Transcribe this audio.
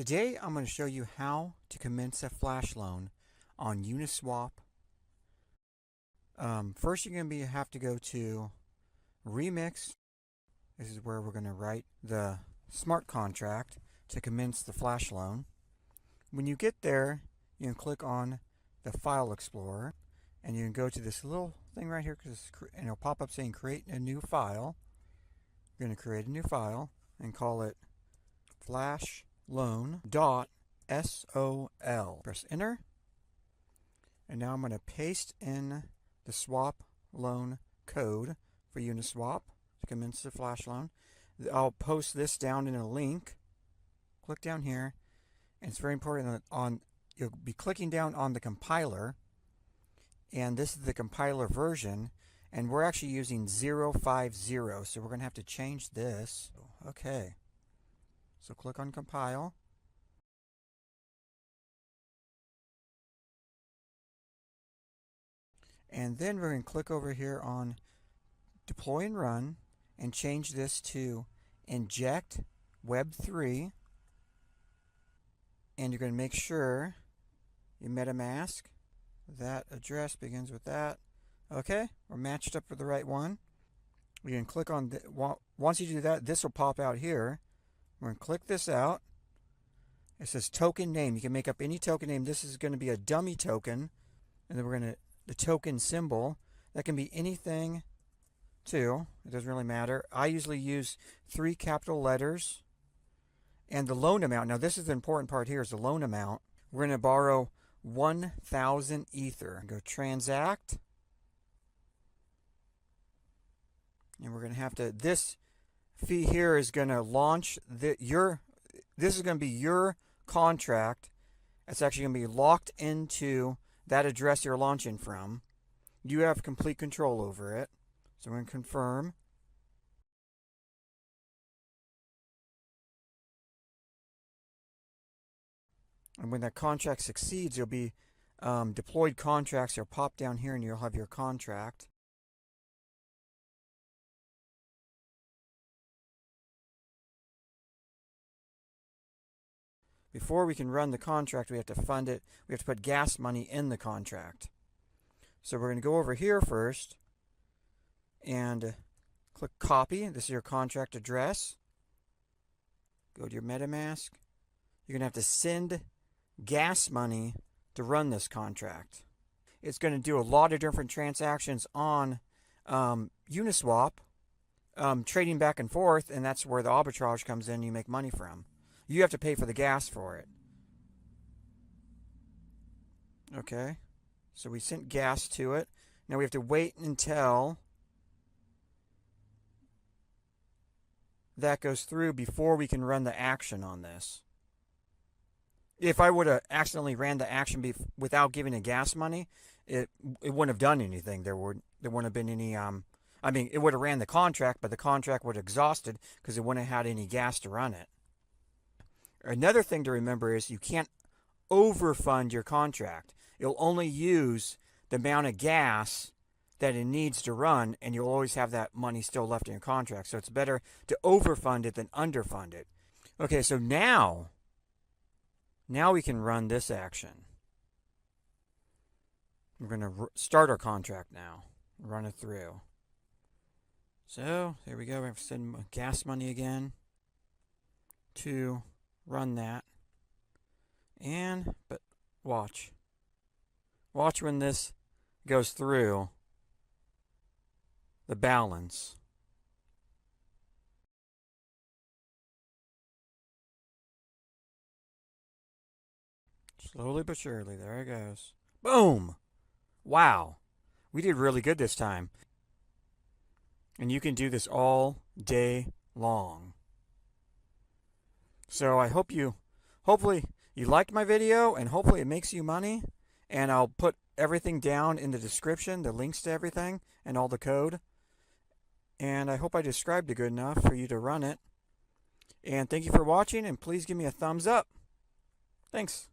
Today I'm going to show you how to commence a flash loan on Uniswap. First you're going to have to go to Remix. This is where we're going to write the smart contract to commence the flash loan. When you get there, you can click on the File Explorer and you can go to this little thing right here and it'll pop up saying create a new file. You're going to create a new file and call it flashloan.sol. Press enter. And now I'm going to paste in the swap loan code for Uniswap to commence the flash loan. I'll post this down in a link. Click down here. And it's very important that you'll be clicking down on the compiler. And this is the compiler version. And we're actually using 0.50. So we're going to have to change this. Okay. So click on compile. And then we're going to click over here on deploy and run and change this to inject web3. And you're going to make sure your Metamask, that address begins with that. Okay, we're matched up for the right one. We can click on once you do that, this will pop out here. We're going to click this out. It says token name. You can make up any token name. This is going to be a dummy token. And then we're going to, the token symbol, that can be anything too. It doesn't really matter. I usually use 3 capital letters. And the loan amount. Now this is the important part here is the loan amount. We're going to borrow 1,000 Ether. Go transact. And we're going to have to, this fee here is going to launch this is going to be your contract. It's actually going to be locked into that address you're launching from. You have complete control over it. So we're going to confirm. And when that contract succeeds, you'll be deployed contracts. You'll pop down here and you'll have your contract. Before we can run the contract, we have to fund it. We have to put gas money in the contract. So we're going to go over here first and click copy. This is your contract address. Go to your MetaMask. You're going to have to send gas money to run this contract. It's going to do a lot of different transactions on Uniswap, trading back and forth, and that's where the arbitrage comes in. You make money from. You have to pay for the gas for it. Okay, so we sent gas to it. Now we have to wait until that goes through before we can run the action on this. If I would have accidentally ran the action without giving the gas money, it wouldn't have done anything. There wouldn't have been any. I mean, it would have ran the contract, but the contract would have exhausted because it wouldn't have had any gas to run it. Another thing to remember is you can't overfund your contract. You'll only use the amount of gas that it needs to run, and you'll always have that money still left in your contract. So it's better to overfund it than underfund it. Okay, so now we can run this action. We're going to start our contract now. Run it through. So there we go. We have to send gas money again to run that. But watch when this goes through the balance. Slowly but surely, there it goes. Boom! Wow, we did really good this time. And you can do this all day long. So I hopefully you liked my video, and hopefully it makes you money. And I'll put everything down in the description, the links to everything and all the code. And I hope I described it good enough for you to run it. And thank you for watching, and please give me a thumbs up. Thanks.